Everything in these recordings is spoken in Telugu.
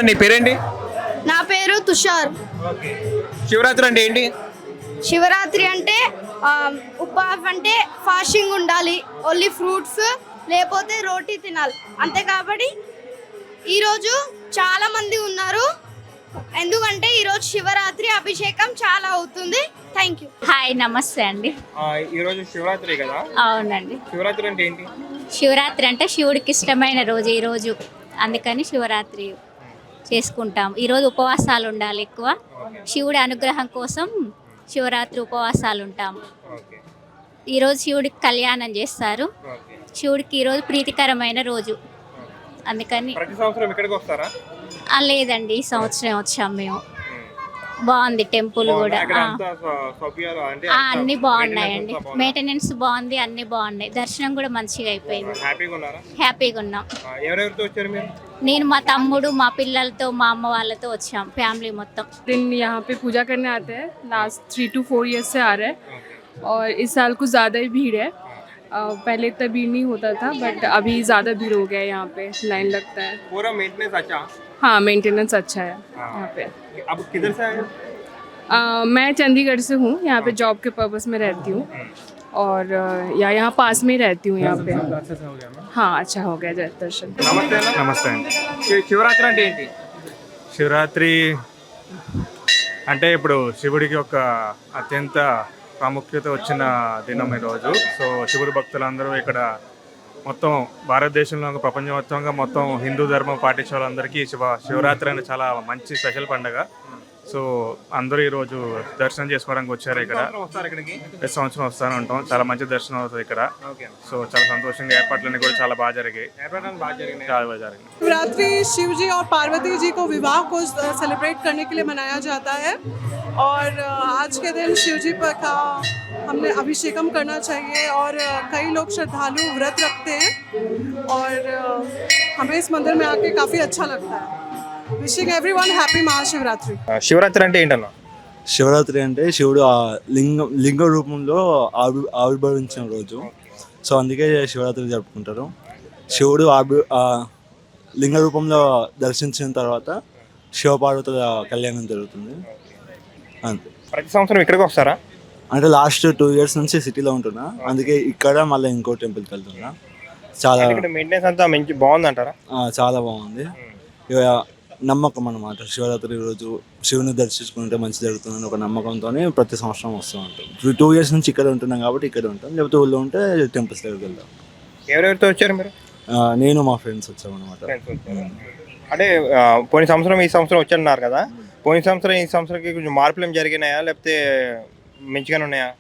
నమస్తే, నీ పేరేంటి? నా పేరు తుషార్. శివరాత్రి అంటే ఏంటి? శివరాత్రి అంటే ఉపవాసం అంటే ఫాస్టింగ్ ఉండాలి, ఓన్లీ ఫ్రూట్స్ లేకపోతే రోటీ తినాలి అంతే. కాబట్టి ఈరోజు చాలా మంది ఉన్నారు, ఎందుకంటే ఈరోజు శివరాత్రి అభిషేకం చాలా అవుతుంది. Thank you. హాయ్, నమస్తే అండి. ఈరోజు శివరాత్రి కదా? అవునండి. శివరాత్రి అంటే ఏంటి? శివరాత్రి అంటే శివుడికి ఇష్టమైన రోజు ఈరోజు, అందుకని శివరాత్రి చేసుకుంటాం. ఈరోజు ఉపవాసాలు ఉండాలి ఎక్కువ, శివుడి అనుగ్రహం కోసం శివరాత్రి ఉపవాసాలు ఉంటాము. ఈరోజు శివుడికి కళ్యాణం చేస్తారు, శివుడికి ఈరోజు ప్రీతికరమైన రోజు, అందుకని. ప్రతి సంవత్సరం ఇక్కడికి వస్తారా? లేదండి, ఈ సంవత్సరం వచ్చాం మేము. బాగుంది టెంపుల్ కూడా, అన్ని బాగున్నాయండి, మెయింటెనెన్స్ బాగుంది, అన్ని బాగున్నాయి, దర్శనం కూడా మంచిగా అయిపోయింది. హ్యాపీగా ఉన్నాం. నేను మా తమ్ముడు మా పిల్లలతో మా అమ్మ వాళ్ళతో వచ్చాం, ఫ్యామిలీ మొత్తం. दिन यहाँ पे पूजा करने आते हैं, लास्ट 3 to 4 ईयर्स से आ रहे हैं और इस साल कुछ ज़्यादा ही भीड़ है. पहले इतना भीड़ नहीं होता था, बट अभी ज़्यादा भीड़ हो गया है. यहाँ पे लाइन लगता है. पूरा मेंटेनेंस अच्छा? हाँ, मेंटेनेंस अच्छा है यहाँ पे. अब किधर से आए? मैं चंडीगढ़ से हूँ, यहाँ पे जॉब के पर्पस में रहती हूँ और यहाँ पास में ही रहती हूँ यहाँ पे. हाँ, अच्छा हो गया दर्शन. నమస్తే. నమస్తే అండి. శివరాత్రి అంటే ఏంటి? శివరాత్రి అంటే ఇప్పుడు శివుడికి ఒక అత్యంత ప్రాముఖ్యత వచ్చిన దినం ఈరోజు. సో శివుడి భక్తులందరూ ఇక్కడ మొత్తం భారతదేశంలో ప్రపంచవ్యాప్తంగా మొత్తం హిందూ ధర్మం పాటించే వాళ్ళందరికీ శివరాత్రి అనేది చాలా మంచి స్పెషల్ పండుగ. సో అందరూ ఈరోజు దర్శనం చేసుకోవడానికి వచ్చారు ఇక్కడ. ప్రతి సంవత్సరం వస్తూనే ఉంటాం, చాలా మంచి దర్శనం అవుతుంది ఇక్కడ. సో చాలా సంతోషంగా, ఏర్పాట్లన్నీ కూడా చాలా బాగా జరిగాయి. చాలా బాగా జరిగాయి. शिवरात्रि शिव जी और पार्वती जी को विवाह को सेलिब्रेट करने के लिए मनाया जाता है और आज के दिन शिव जी पर का हमने अभिषेकम करना चाहिए और कई लोग श्रद्धालु व्रत रखते हैं और हमें इस मंदिर में आके काफ़ी अच्छा लगता है. Wishing everyone happy Mahashivratri. Shivaratri అంటే ఏంటన్నా? శివరాత్రి అంటే శివుడు ఆ లింగ రూపంలో ఆవిర్భవించిన రోజు. సో అందుకే శివరాత్రి జరుపుకుంటారు. శివుడు లింగ రూపంలో దర్శించిన తర్వాత శివపార్వతుల కళ్యాణం జరుగుతుంది అంతే. ప్రతి సంవత్సరం ఇక్కడికి వస్తారా? అంటే లాస్ట్ 2 years నుంచి సిటీలో ఉంటున్నా, అందుకే ఇక్కడ మళ్ళీ ఇంకో టెంపుల్కి వెళ్తున్నా. చాలా మెయింటెనెన్స్ అంతా మంచి బాగుంది అంటారా? చాలా బాగుంది. ఇక నమ్మకం అన్నమాట, శివరాత్రి రోజు శివుని దర్శించుకుంటే మంచి జరుగుతుందని ఒక నమ్మకంతోనే ప్రతి సంవత్సరం వస్తూ ఉంటాం. 2 years నుంచి ఇక్కడ ఉంటున్నాం కాబట్టి ఇక్కడ ఉంటాం, లేకపోతే ఊళ్ళో ఉంటే టెంపుల్స్ దగ్గరికి వెళ్తాం. ఎవరెవరితో వచ్చారు మీరు? నేను మా ఫ్రెండ్స్ వచ్చాం అనమాట. అంటే పోయిన సంవత్సరం ఈ సంవత్సరం వచ్చారన్నారు కదా, పోయిన సంవత్సరం ఈ సంవత్సరంకి కొంచెం మార్పులు ఏం జరిగినాయా లేకపోతే మంచిగానే ఉన్నాయా?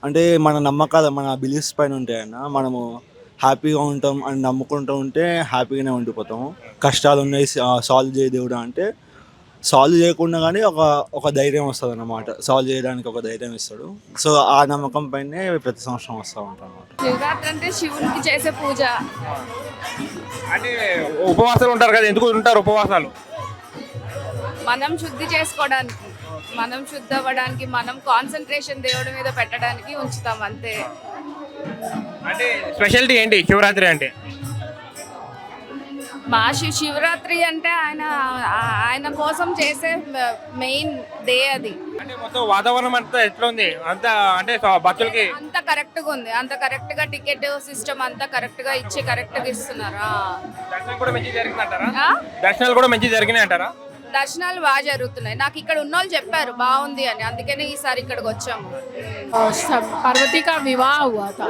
అంటే మన నమ్మకాలు, మన బిలీఫ్స్ పైన ఉంటాయన్న. మనము హ్యాపీగా ఉంటాం అని నమ్ముకుంటూ ఉంటే హ్యాపీగానే ఉండిపోతాము. కష్టాలు ఉన్నాయి సాల్వ్ చేయ దేవుడు అంటే సాల్వ్ చేయకుండా కానీ ఒక ధైర్యం వస్తుంది అన్నమాట, సాల్వ్ చేయడానికి ఒక ధైర్యం ఇస్తాడు. సో ఆ నమ్మకం పైనే ప్రతి సంవత్సరం వస్తూ ఉంటాం అన్నమాట. శివరాత్రి అంటే శివునికి చేసే పూజ. అంటే ఉపవాసాలు ఉంటారు కదా, ఎందుకు ఉంటారు ఉపవాసాలు? మనం శుద్ధి చేసుకోవడానికి, మనం శుద్ధి అవ్వడానికి, మనం కాన్సన్ట్రేషన్ దేవుడి మీద పెట్టడానికి ఉంచుతాం అంతే. అంటే స్పెషాలిటీ ఏంటి శివరాత్రి అంటే? మా శివరాత్రి అంటే ఆయన కోసం చేసే మెయిన్ డే అది. అంటే మొత్తం వాతావరణం అంతా ఎట్లా ఉంది? అంత అంటే భక్తులకి అంత కరెక్ట్గా ఉంది, అంత కరెక్ట్గా టికెట్ సిస్టమ్ అంతా కరెక్ట్గా ఇచ్చి కరెక్ట్గా ఇస్తున్నారా? దర్శనం కూడా మంచిగా జరిగిందంటారా? దర్శనాలు కూడా మంచిగా జరిగినాయి అంటారా? దర్శనాలు బాగా జరుగుతున్నాయి, నాకు ఇక్కడ ఉన్న వాళ్ళు చెప్పారు బాగుంది అని, అందుకని ఈసారి ఇక్కడికి వచ్చాము. पार्वती का विवाह हुआ था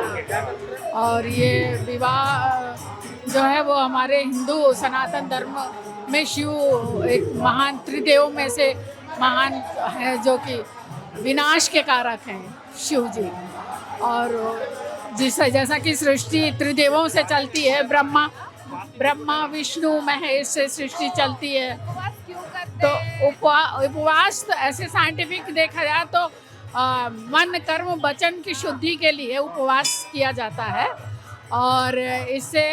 और ये विवाह जो है वो हमारे हिंदू सनातन धर्म में शिव एक महान त्रिदेव में से महान है, जो कि विनाश के कारक हैं शिव जी. और जैसा कि सृष्टि त्रिदेवों से चलती है, ब्रह्मा विष्णु महेश से सृष्टि चलती है, तो उपवास तो ऐसे साइंटिफिक देखा जाए तो मन कर्म वचन की शुद्धि के लिए उपवास किया जाता है और इससे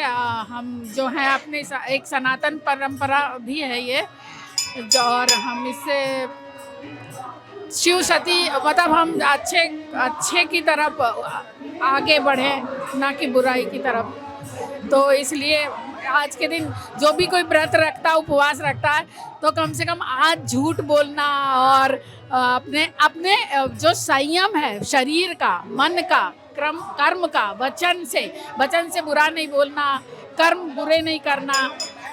हम जो है अपनी एक सनातन परंपरा भी है ये, और हम इससे शिव सती मतलब हम अच्छे की तरफ आगे बढ़े, ना कि बुराई की तरफ. तो इसलिए आज के दिन जो भी कोई व्रत रखता है, उपवास रखता है, तो कम से कम आज झूठ बोलना और अपने अपने जो संयम है शरीर का, मन का, कर्म का, वचन से बुरा नहीं बोलना, कर्म बुरे नहीं करना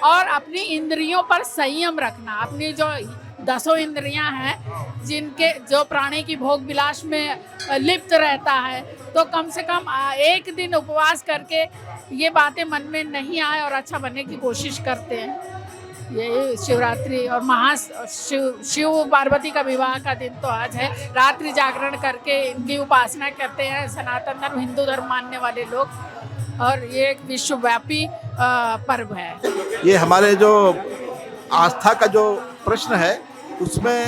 और अपनी इंद्रियों पर संयम रखना। अपनी जो 10 इंद्रियां हैं जिनके जो प्राणी की भोग विलास में लिप्त रहता है, तो कम से कम एक दिन उपवास करके ये बातें मन में नहीं आए और अच्छा बनने की कोशिश करते हैं। ये शिवरात्रि और शिव पार्वती का विवाह का दिन तो आज है। रात्रि जागरण करके इनकी उपासना करते हैं सनातन धर्म, हिंदू धर्म मानने वाले लोग, और ये एक विश्वव्यापी पर्व है। ये हमारे जो आस्था का जो प्रश्न है उसमें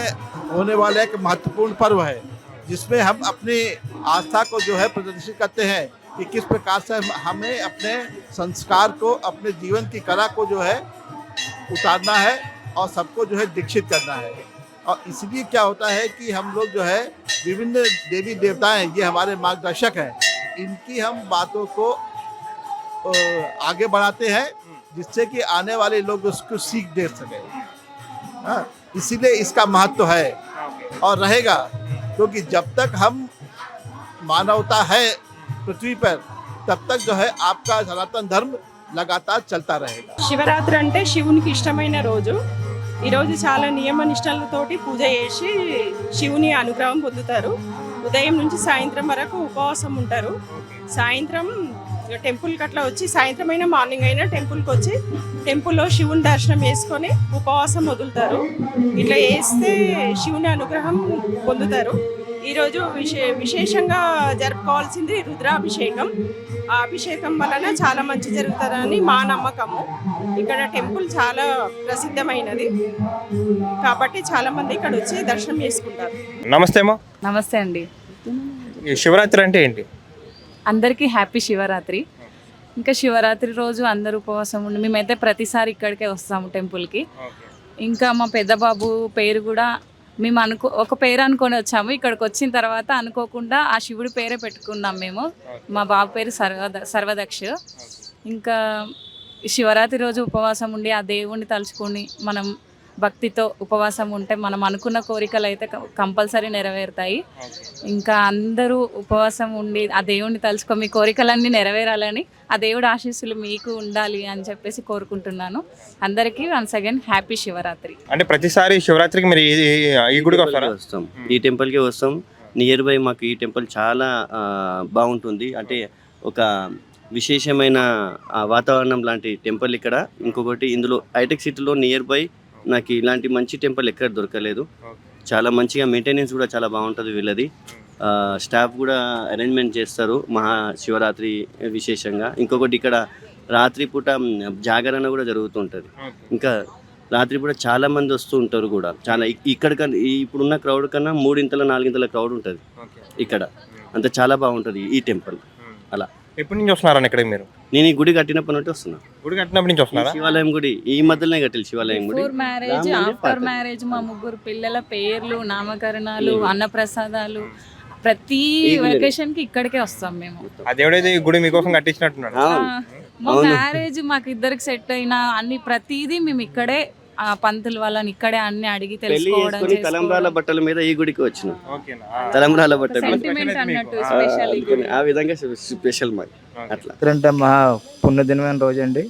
होने वाला एक महत्वपूर्ण पर्व है, जिसमें हम अपनी आस्था को जो है प्रदर्शित करते हैं कि किस प्रकार से हमें अपने संस्कार को, अपने जीवन की कला को जो है उतारना है और सबको जो है दीक्षित करना है। और इसलिए क्या होता है कि हम लोग जो है विभिन्न देवी देवताएं, ये हमारे मार्गदर्शक हैं, इनकी हम बातों को आगे बढ़ाते हैं जिससे कि आने वाले लोग उसको सीख दे सके। हाँ, इसीलिए इसका महत्व है और रहेगा, क्योंकि जब तक हम मानवता है पृथ्वी पर तब तक जो है आपका सनातन धर्म लगातार चलता रहेगा। శివరాత్రి అంటే శివునికి ఇష్టమైన రోజు. ఈరోజు చాలా నియమ నిష్టలతోటి పూజ చేసి శివుని అనుగ్రహం పొందుతారు. ఉదయం నుంచి సాయంత్రం వరకు ఉపవాసం ఉంటారు. సాయంత్రం టెంపుల్కి అట్లా వచ్చి, సాయంత్రం అయినా మార్నింగ్ అయినా టెంపుల్కి వచ్చి టెంపుల్లో శివుని దర్శనం చేసుకొని ఉపవాసం వదులుతారు. ఇట్లా చేస్తే శివుని అనుగ్రహం పొందుతారు. ఈరోజు విశేషంగా జరుపుకోవాల్సింది రుద్రాభిషేకం. ఆ అభిషేకం వలన చాలా మంచి జరుగుతుందని మా నమ్మకము. ఇక్కడ టెంపుల్ చాలా ప్రసిద్ధమైనది కాబట్టి చాలా మంది ఇక్కడ వచ్చి దర్శనం చేసుకుంటారు. నమస్తే అమ్మా. నమస్తే అండి. ఈ శివరాత్రి అంటే ఏంటి? అందరికీ హ్యాపీ శివరాత్రి. ఇంకా శివరాత్రి రోజు అందరూ ఉపవాసం ఉండి, మేమైతే ప్రతిసారి ఇక్కడికే వస్తాము టెంపుల్కి. ఇంకా మా పెద్ద బాబు పేరు కూడా మేము ఒక పేరు అనుకొని వచ్చాము. ఇక్కడికి వచ్చిన తర్వాత అనుకోకుండా ఆ శివుడి పేరే పెట్టుకున్నాం మేము. మా బాబు పేరు సర్వదక్ష. ఇంకా శివరాత్రి రోజు ఉపవాసం ఉండి ఆ దేవుణ్ణి తలుచుకొని మనం భక్తితో ఉపవాసం ఉంటే మనం అనుకున్న కోరికలు అయితే కంపల్సరీ నెరవేరుతాయి. ఇంకా అందరూ ఉపవాసం ఉండి ఆ దేవుణ్ణి తలుచుకొని మీ కోరికలన్నీ నెరవేరాలని, ఆ దేవుడి ఆశీస్సులు మీకు ఉండాలి అని చెప్పేసి కోరుకుంటున్నాను. అందరికీ వన్స్ అగైన్ హ్యాపీ శివరాత్రి. అంటే ప్రతిసారి శివరాత్రికి మీరు ఈ గుడికి వస్తాం, ఈ టెంపుల్కి వస్తాం. నియర్ బై మాకు ఈ టెంపుల్ చాలా బాగుంటుంది. అంటే ఒక విశేషమైన వాతావరణం లాంటి టెంపుల్ ఇక్కడ. ఇంకొకటి ఇందులో హైటెక్ సిటీలో నియర్ బై నాకు ఇలాంటి మంచి టెంపుల్ ఎక్కడ దొరకలేదు. చాలా మంచిగా మెయింటెనెన్స్ కూడా చాలా బాగుంటుంది వీళ్ళది. స్టాఫ్ కూడా అరేంజ్మెంట్ చేస్తారు మహాశివరాత్రి విశేషంగా. ఇంకొకటి ఇక్కడ రాత్రిపూట జాగరణ కూడా జరుగుతుంటుంది. ఇంకా రాత్రిపూట చాలా మంది వస్తూ ఉంటారు కూడా. చాలా ఇక్కడ కన్నా ఇప్పుడున్న క్రౌడ్ కన్నా 3-4 క్రౌడ్ ఉంటుంది ఇక్కడ. అంత చాలా బాగుంటుంది ఈ టెంపుల్. అలా ఎప్పటి నుంచి వస్తున్నారా ఇక్కడ మీరు? నేను ఈ గుడి కట్టినప్పటి నుండి వస్తున్నా. గుడి కట్టినప్పటి నుంచి వస్తున్నారా? శివాలయం గుడి ఈ మధ్యలోనే కట్టాలి. శివాలయం గుడి బిఫోర్ మ్యారేజ్, ఆఫ్టర్ మ్యారేజ్ మా ముగ్గురు పిల్లల పేర్లు, నామకరణాలు, అన్నప్రసాదాలు ప్రతి వెకేషన్ కి ఇక్కడికే వస్తాం మేము. ఆ దేవుడైతే ఈ గుడి మీకోసం కట్టించినట్టున్నాడు. మా మ్యారేజ్ మాకు ఇద్దరికి సెట్ అయిన అన్ని ప్రతిదీ మేము ఇక్కడే ఆ పంతుల వాళ్ళని ఇక్కడే అన్ని అడిగి తెలుసుకోవడం. తలంబ్రాల బట్టల మీద ఈ గుడికి వచ్చిన. తలంబ్రాల బట్టలు అన్నట్టు స్పెషల్ ఆ విధంగా స్పెషల్ మాకు. అట్లా అంటే మహా పుణ్యదినమైన రోజు అండి.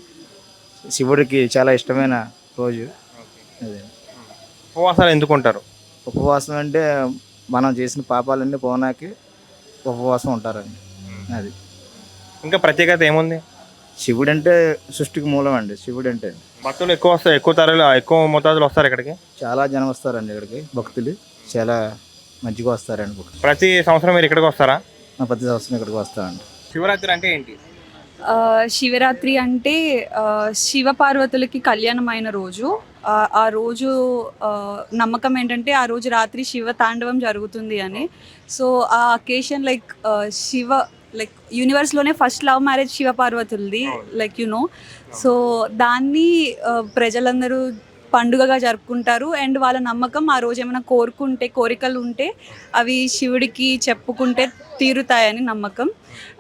శివుడికి చాలా ఇష్టమైన రోజు. ఉపవాసాలు ఎందుకు ఉంటారు? ఉపవాసం అంటే మనం చేసిన పాపాలన్నీ పోనాకి ఉపవాసం ఉంటారండి. అది ఇంకా ప్రత్యేకత ఏముంది? శివుడు అంటే సృష్టికి మూలం అండి. శివుడు అంటే భక్తులు ఎక్కువ వస్తారు, ఎక్కువ మోతాదులు వస్తారు ఇక్కడికి. చాలా జనం వస్తారండి ఇక్కడికి. భక్తులు చాలా మంచిగా వస్తారండి. ప్రతి సంవత్సరం మీరు ఇక్కడికి వస్తారా? ప్రతి సంవత్సరం ఇక్కడికి వస్తారండి. శివరాత్రి అంటే ఏంటి? శివరాత్రి అంటే శివ పార్వతులకి కళ్యాణమైన రోజు. ఆ రోజు నమ్మకం ఏంటంటే ఆ రోజు రాత్రి శివ తాండవం జరుగుతుంది అని. సో ఆ అకేషన్ శివ యూనివర్స్లోనే ఫస్ట్ లవ్ మ్యారేజ్ శివ పార్వతులది, సో దాన్ని ప్రజలందరూ పండుగగా జరుపుకుంటారు. అండ్ వాళ్ళ నమ్మకం ఆ రోజు ఏమైనా కోరికలు ఉంటే అవి శివుడికి చెప్పుకుంటే తీరుతాయని నమ్మకం.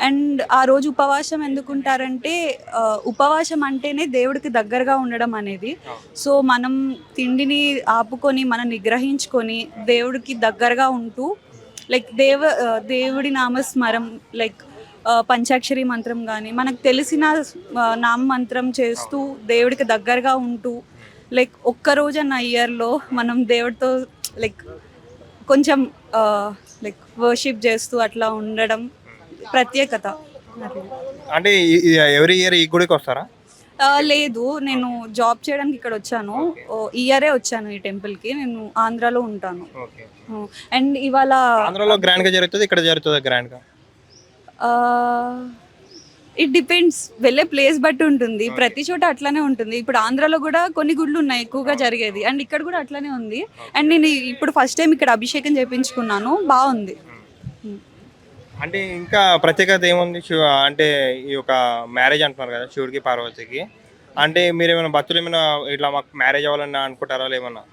అండ్ ఆ రోజు ఉపవాసం ఎందుకుంటారంటే ఉపవాసం అంటేనే దేవుడికి దగ్గరగా ఉండడం అనేది. సో మనం తిండిని ఆపుకొని మనం నిగ్రహించుకొని దేవుడికి దగ్గరగా ఉంటూ లైక్ దేవుడి నామస్మరం లైక్ పంచాక్షరి మంత్రం కానీ మనకు తెలిసిన నామ మంత్రం చేస్తూ దేవుడికి దగ్గరగా ఉంటూ లైక్ ఒక్కరోజన్న ఇయర్లో మనం దేవుడితో లైక్ కొంచెం లైక్ వర్షిప్ చేస్తూ అట్లా ఉండడం ప్రత్యేకత. అంటే ఎవ్రీ ఇయర్ ఈ గుడికి వస్తారా? లేదు, నేను జాబ్ చేయడానికి ఇక్కడ వచ్చాను. ఇయరే వచ్చాను ఈ టెంపుల్కి. నేను ఆంధ్రాలో ఉంటాను. అండ్ ఇవాళ ఆంధ్రాలో గ్రాండ్గా జరుగుతుంది, ఇక్కడ జరుగుతుంది గ్రాండ్గా? ఇట్ డిపెండ్స్, వెళ్ళే ప్లేస్ బట్టి ఉంటుంది. ప్రతి చోట అట్లానే ఉంటుంది. ఇప్పుడు ఆంధ్రాలో కూడా కొన్ని గుళ్ళు ఉన్నాయి ఎక్కువగా జరిగేది, అండ్ ఇక్కడ కూడా అట్లానే ఉంది. అండ్ నేను ఇప్పుడు ఫస్ట్ టైం ఇక్కడ అభిషేకం చేయించుకున్నాను, బాగుంది. అంటే ఇంకా ప్రత్యేకత ఏముంది? అంటే ఈ యొక్క మ్యారేజ్ అంటున్నారు కదా శివుడికి పార్వతికి, అంటే మీరు ఏమైనా భక్తులు ఏమైనా ఇట్లా మాకు మ్యారేజ్ అవ్వాలని అనుకుంటారా ఏమన్నా?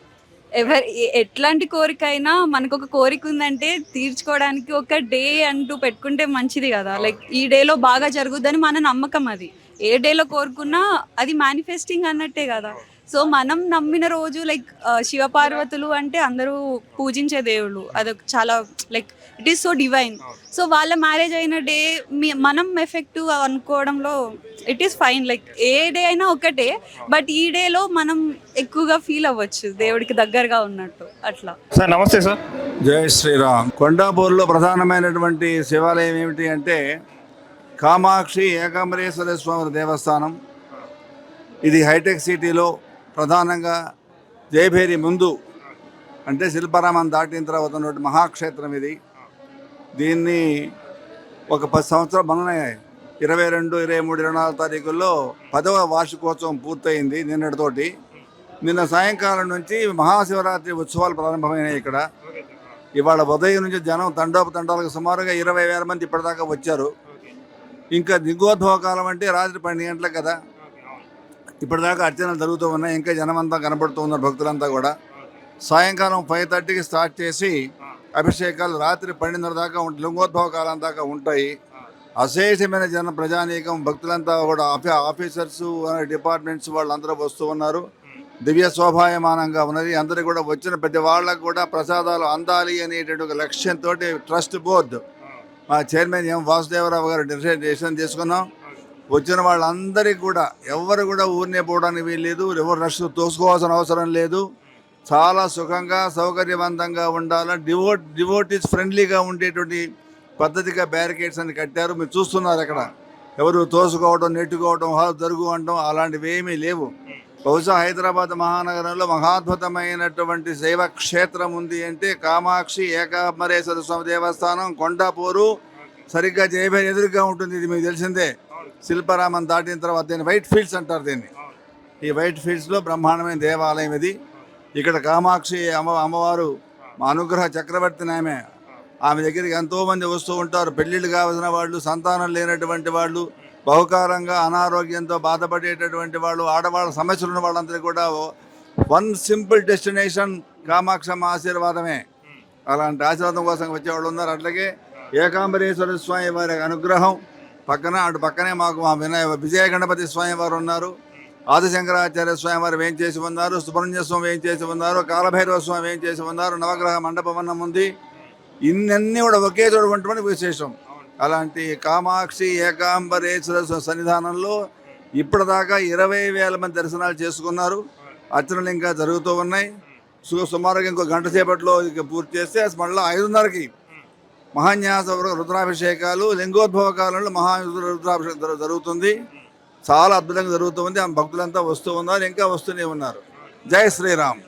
ఎట్లాంటి కోరిక అయినా మనకు ఒక కోరిక ఉందంటే తీర్చుకోవడానికి ఒక డే అంటూ పెట్టుకుంటే మంచిది కదా. లైక్ ఈ డేలో బాగా జరుగుద్దని మన నమ్మకం. అది ఏ డేలో కోరుకున్నా అది మేనిఫెస్టింగ్ అన్నట్టే కదా. సో మనం నమ్మిన రోజు లైక్ శివపార్వతులు అంటే అందరూ పూజించే దేవుళ్ళు, అదొక చాలా like it is so divine. So వాళ్ళ మ్యారేజ్ అయిన డే మనం ఎఫెక్టివ్ అనుకోవడంలో it is fine. Like a day అయినా ఒకటే, బట్ ఈ డేలో మనం ఎక్కువగా ఫీల్ అవ్వచ్చు దేవుడికి దగ్గరగా ఉన్నట్టు అట్లా. సార్ నమస్తే సార్. జై శ్రీరామ్. కొండాపూర్లో ప్రధానమైనటువంటి శివాలయం ఏమిటి అంటే కామాక్షి ఏకాంబరేశ్వర స్వామి దేవస్థానం. ఇది హైటెక్ సిటీలో ప్రధానంగా జయభేరి ముందు అంటే శిల్పారామం దాటిన తర్వాత ఉన్నటువంటి మహాక్షేత్రం ఇది. దీన్ని ఒక 10 సంవత్సరాలు మొన్ననే 22, 23, 24 తారీఖుల్లో 10వ వార్షికోత్సవం పూర్తయింది నిన్నటితోటి. నిన్న సాయంకాలం నుంచి మహాశివరాత్రి ఉత్సవాలు ప్రారంభమైనాయి ఇక్కడ. ఇవాళ ఉదయం నుంచి జనం తండోపతండాలకు సుమారుగా 20,000 మంది ఇప్పటిదాకా వచ్చారు. ఇంకా దిగోద్భవ కాలం అంటే రాత్రి 12 గంటలకు కదా. ఇప్పటిదాకా అర్చనలు జరుగుతూ ఉన్నాయి, ఇంకా జనమంతా కనపడుతూ ఉన్నారు భక్తులంతా కూడా. సాయంకాలం 5:30కి స్టార్ట్ చేసి అభిషేకాలు రాత్రి 12:30 దాకా లింగోద్భవ కాలం దాకా ఉంటాయి. అశేషమైన ప్రజానీకం భక్తులంతా కూడా ఆఫీసర్స్ డిపార్ట్మెంట్స్ వాళ్ళందరూ వస్తూ ఉన్నారు. దివ్య శోభాయమానంగా ఉన్నది. అందరికీ కూడా వచ్చిన ప్రతి వాళ్ళకు కూడా ప్రసాదాలు అందాలి అనేటువంటి ఒక లక్ష్యంతో ట్రస్ట్ బోర్డు మా చైర్మన్ ఎం వాసుదేవరావు గారు డిసిషన్ తీసుకున్నాం. వచ్చిన వాళ్ళందరికీ కూడా ఎవరు కూడా ఊరినే పోవడానికి వీల్లేదు, ఎవరు రష్ తోసుకోవాల్సిన అవసరం లేదు. చాలా సుఖంగా సౌకర్యవంతంగా ఉండాలని డివోటీస్ ఫ్రెండ్లీగా ఉండేటువంటి పద్ధతిగా బ్యారికేడ్స్ అని కట్టారు. మీరు చూస్తున్నారు అక్కడ ఎవరు తోసుకోవడం నెట్టుకోవడం జరుగు అనడం అలాంటివి ఏమీ లేవు. బహుశా హైదరాబాద్ మహానగరంలో మహాద్భుతమైనటువంటి శైవ క్షేత్రం ఉంది అంటే కామాక్షి ఏకాంబరేశ్వర స్వామి దేవస్థానం కొండాపూరు సరిగ్గా జయభేరి ఎదురుగా ఉంటుంది. ఇది మీకు తెలిసిందే. శిల్పారామం దాటిన తర్వాత దీన్ని వైట్ ఫీల్డ్స్ అంటారు. దీన్ని ఈ వైట్ ఫీల్డ్స్లో బ్రహ్మాండమైన దేవాలయం ఇది. ఇక్కడ కామాక్షి అమ్మవారు మా అనుగ్రహ చక్రవర్తిని ఆమె దగ్గరికి ఎంతోమంది వస్తూ ఉంటారు. పెళ్ళిళ్ళు కావాల్సిన వాళ్ళు, సంతానం లేనటువంటి వాళ్ళు, బహుకారంగా అనారోగ్యంతో బాధపడేటటువంటి వాళ్ళు, ఆడవాళ్ళ సమస్యలు ఉన్న వాళ్ళందరికీ కూడా వన్ సింపుల్ డెస్టినేషన్ కామాక్షమ్మ ఆశీర్వాదమే. అలాంటి ఆశీర్వాదం కోసం వచ్చేవాళ్ళు ఉన్నారు. అట్లాగే ఏకాంబరేశ్వర స్వామి వారి అనుగ్రహం అటు పక్కనే మాకు మా విజయ గణపతి స్వామి వారు ఉన్నారు. ఆదిశంకరాచార్య స్వామి వారు వేయించేసి ఉన్నారు. సుబ్రహ్మణ్య స్వామి వేయించేసి ఉన్నారు. కాలభైరవ స్వామి వేయించేసి ఉన్నారు. నవగ్రహ మండపవనం ఉంది. ఇన్ని కూడా ఒకే చోట ఉన్నటువంటి విశేషం. అలాంటి కామాక్షి ఏకాంబరేశ్వర సన్నిధానంలో ఇప్పటిదాకా 20,000 మంది దర్శనాలు చేసుకున్నారు. అర్చనలు ఇంకా జరుగుతూ ఉన్నాయి. సుమారుగా ఇంకో గంట సేపట్లో పూర్తి చేస్తే మళ్ళీ 5:30కి మహాన్యాస రుద్రాభిషేకాలు, లింగోద్భవ కాలంలో రుద్రాభిషేకం జరుగుతుంది. చాలా అద్భుతంగా జరుగుతుంది. ఆ భక్తులంతా వస్తూ ఉన్నారు, ఇంకా వస్తూనే ఉన్నారు. జై శ్రీరామ్.